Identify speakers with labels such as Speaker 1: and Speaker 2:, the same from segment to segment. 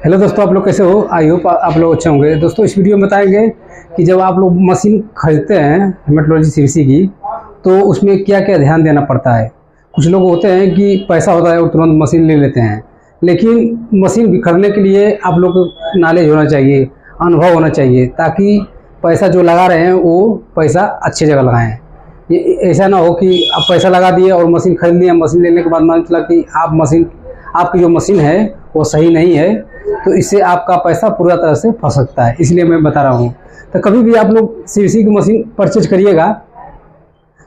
Speaker 1: Hello दोस्तों, आप लोग कैसे हो? आई होप आप लोग अच्छे होंगे। दोस्तों, इस वीडियो में बताएंगे कि जब आप लोग मशीन खरीदते हैं हेमेटोलॉजी सीवीसी की, तो उसमें क्या क्या ध्यान देना पड़ता है। कुछ लोग होते हैं कि पैसा होता है और तुरंत मशीन ले लेते हैं, लेकिन मशीन खरीदने के लिए आप लोग को नॉलेज होना चाहिए, अनुभव होना चाहिए, ताकि पैसा जो लगा रहे हैं वो पैसा अच्छी जगह लगाएं। ये ऐसा ना हो कि आप पैसा लगा दिए और मशीन खरीद लिया, मशीन लेने के बाद मान चला कि आपकी जो मशीन है वो सही नहीं है, तो इससे आपका पैसा पूरा तरह से फंस सकता है। इसलिए मैं बता रहा हूँ। तो कभी भी आप लोग सीवीसी की मशीन परचेज करिएगा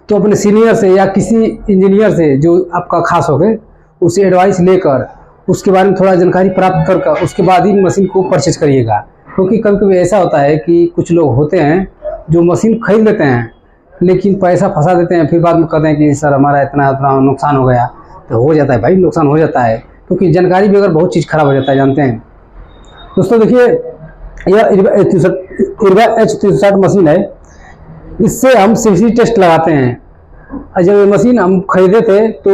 Speaker 1: तो अपने सीनियर से या किसी इंजीनियर से जो आपका खास हो गए, उससे एडवाइस लेकर उसके बारे में थोड़ा जानकारी प्राप्त कर उसके बाद ही मशीन को परचेज करिएगा। क्योंकि कभी कभी ऐसा होता है कि कुछ लोग होते हैं जो मशीन खरीद लेते हैं लेकिन पैसा फंसा देते हैं, फिर बाद में कहते हैं कि सर हमारा इतना नुकसान हो गया। तो हो जाता है भाई, नुकसान हो जाता है, क्योंकि जानकारी भी अगर बहुत चीज़ खराब हो जाता है, जानते हैं दोस्तों। देखिए, यह इरवा H360 मशीन है। इससे हम सीवीसी टेस्ट लगाते हैं। जब ये मशीन हम खरीदे थे तो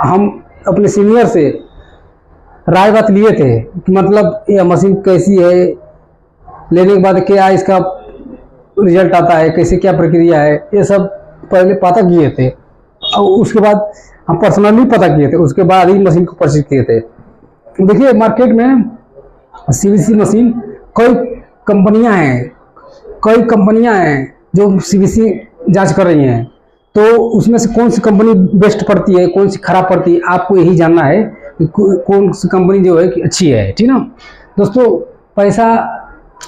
Speaker 1: हम अपने सीनियर से राय बात लिए थे कि मतलब यह मशीन कैसी है, लेने के बाद क्या इसका रिजल्ट आता है, कैसे क्या प्रक्रिया है, ये सब पहले पता किए थे। और उसके बाद हम पर्सनली पता किए थे, उसके बाद ही मशीन को परचेज किए थे। देखिए, मार्केट में सीवीसी मशीन कई कंपनियां हैं जो सीवीसी जांच कर रही हैं। तो उसमें से कौन सी कंपनी बेस्ट पड़ती है, कौन सी खराब पड़ती है, आपको यही जानना है कि कौन सी कंपनी जो है कि अच्छी है, ठीक ना दोस्तों। पैसा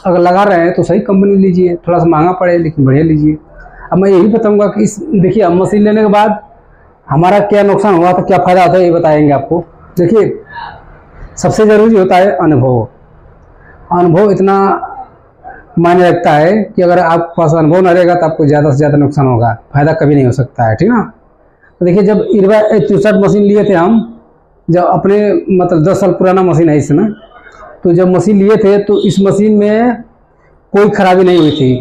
Speaker 1: अगर लगा रहे हैं तो सही कंपनी लीजिए, थोड़ा सा महंगा पड़े लेकिन बढ़िया लीजिए। अब मैं यही बताऊंगा कि देखिए, हम मशीन लेने के बाद हमारा क्या नुकसान हुआ था, क्या फ़ायदा होता है, ये बताएंगे आपको। देखिए, सबसे ज़रूरी होता है अनुभव। अनुभव इतना मायने रखता है कि अगर आपके पास अनुभव न रहेगा तो आपको ज़्यादा से ज़्यादा नुकसान होगा, फ़ायदा कभी नहीं हो सकता है, ठीक ना। तो देखिए, जब इरवा H360 मशीन लिए थे हम, जब अपने मतलब 10 साल पुराना मशीन है इसमें, तो जब मशीन लिए थे तो इस मशीन में कोई खराबी नहीं हुई थी।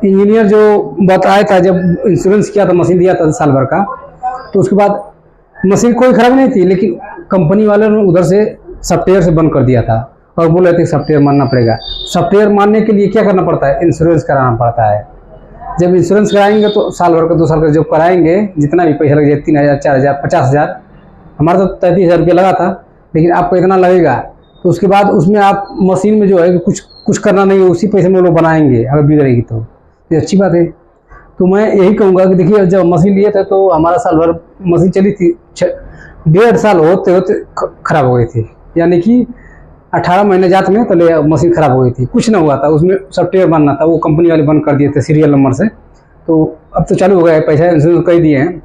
Speaker 1: इंजीनियर जो बताया था, जब इंश्योरेंस किया था, मशीन दिया था साल भर का, तो उसके बाद मशीन कोई खराबी नहीं थी, लेकिन कंपनी वाले ने उधर से सॉफ्टवेयर से बंद कर दिया था और बोल रहे थे सॉफ्टवेयर मानना पड़ेगा। सॉफ्टवेयर मानने के लिए क्या करना पड़ता है? इंश्योरेंस कराना पड़ता है। जब इंश्योरेंस कराएंगे तो साल भर का 2 साल का जब कराएंगे, जितना भी पैसा लग जाए, 3,000, 4,000, 50,000, हमारा तो 33,000 रुपया लगा था, लेकिन आपको इतना लगेगा। तो उसके बाद उसमें आप मशीन में जो है कुछ करना नहीं है, उसी पैसे में वो लोग बनाएंगे अगर बिगड़ेगी तो ये अच्छी बात है। तो मैं यही कहूँगा कि देखिए, जब मशीन लिए थे तो हमारा साल भर मशीन चली थी, 1.5 साल होते होते खराब हो गई थी, यानी कि 18 महीने जात में तो मशीन खराब हो गई थी। कुछ ना हुआ था, उसमें सॉफ्टवेयर बनना था, वो कंपनी वाले बंद कर दिए थे सीरियल नंबर से। तो अब तो चालू हो गया है, पैसा इंश्योरेंस कर दिए हैं।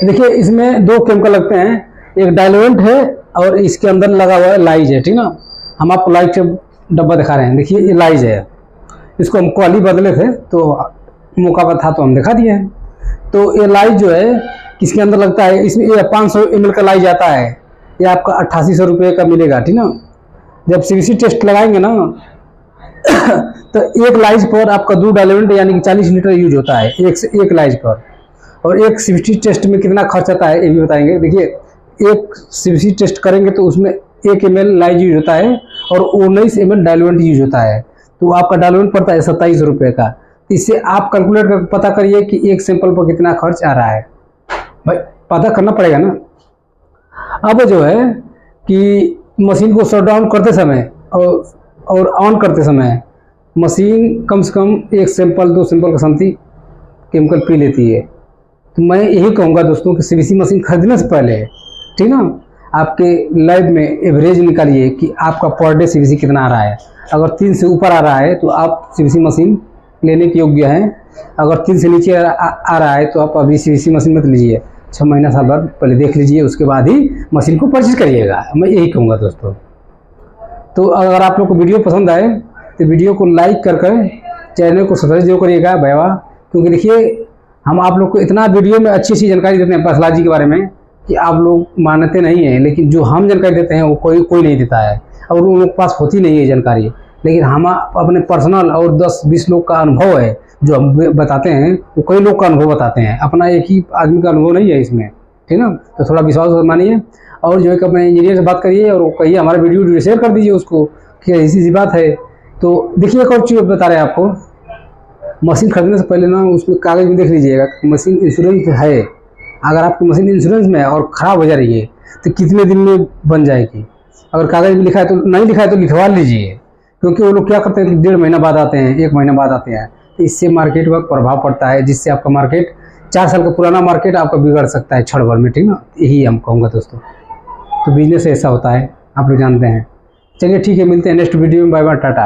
Speaker 1: देखिए, इसमें 2 केमिकल लगते हैं, एक डाइल्यूएंट है और इसके अंदर लगा हुआ है लाइज है, ठीक ना। हम आपको लाइज के डब्बा दिखा रहे हैं। देखिए, ये लाइज है, इसको हम कल ही बदले थे तो मौका पर था तो हम दिखा दिए हैं। तो ये लाइज जो है किसके अंदर लगता है, इसमें ये 500 ml का लाइज आता है, ये आपका 8800 रुपये का मिलेगा, ठीक ना। जब सीवीसी टेस्ट लगाएंगे ना तो एक लाइज पर आपका 2 डाइल्यूएंट यानी कि 40 लीटर यूज होता है, एक लाइज पर। और एक सीवीसी टेस्ट में कितना खर्च आता है ये भी बताएंगे। देखिए, एक सीवीसी टेस्ट करेंगे तो उसमें 1 ml लाइज यूज होता है और 19 ml डाइल्यूएंट यूज होता है। तो आपका डाइल्यूएंट पड़ता है 27 रुपये का। इससे आप कैलकुलेट कर पता करिए कि एक सैंपल पर कितना खर्च आ रहा है। भाई, पता करना पड़ेगा ना। अब जो है कि मशीन को शट डाउन करते समय और ऑन करते समय मशीन कम से कम 1 सैंपल 2 सैंपल का समथी केमिकल पी लेती है। तो मैं यही कहूँगा दोस्तों कि सीवीसी मशीन खरीदने से पहले, ठीक ना, आपके लैब में एवरेज निकालिए कि आपका पर डे सीवीसी कितना आ रहा है। अगर 3 से ऊपर आ रहा है तो आप सीवीसी मशीन लेने के योग्य हैं। अगर 3 से नीचे आ रहा है तो आप अभी सीवीसी मशीन मत लीजिए, 6 महीना साल भर पहले देख लीजिए, उसके बाद ही मशीन को परचेज करिएगा। मैं यही कहूँगा दोस्तों। तो अगर आप लोग को वीडियो पसंद आए तो वीडियो को लाइक कर चैनल को सब्सक्राइब जरूर करिएगा भैया। क्योंकि देखिए, हम आप लोग को इतना वीडियो में अच्छी जानकारी देते हैं पैथोलॉजी के बारे में कि आप लोग मानते नहीं हैं, लेकिन जो हम जानकारी देते हैं वो कोई नहीं देता है और उन लोग के पास होती नहीं है जानकारी। लेकिन हम अपने पर्सनल और 10-20 लोग का अनुभव है जो हम बताते हैं, वो कई लोग का अनुभव बताते हैं, अपना एक ही आदमी का अनुभव नहीं है इसमें, ठीक ना। तो थोड़ा विश्वास मानिए और जो है कि अपने इंजीनियर से बात करिए और कहिए हमारा वीडियो शेयर कर दीजिए उसको कि ऐसी सी बात है। तो देखिए एक और चीज़ बता रहे हैं आपको, मशीन खरीदने से पहले ना उसमें कागज़ में देख लीजिएगा मशीन इंश्योरेंस है। अगर आपकी मशीन इंश्योरेंस में है और ख़राब हो जा रही है तो कितने दिन में बन जाएगी। अगर कागज़ में लिखा है तो नहीं लिखा है तो लिखवा लीजिए, क्योंकि वो लोग क्या करते हैं कि 1.5 महीना बाद आते हैं, 1 महीना बाद आते हैं। तो इससे मार्केट पर प्रभाव पड़ता है, जिससे आपका मार्केट 4 साल का पुराना मार्केट आपका बिगड़ सकता है क्षण भर में, ठीक ना। यही हम कहूँगा दोस्तों। तो बिजनेस ऐसा होता है, आप लोग जानते हैं। चलिए ठीक है, मिलते हैं नेक्स्ट वीडियो में। Bye bye, Tata.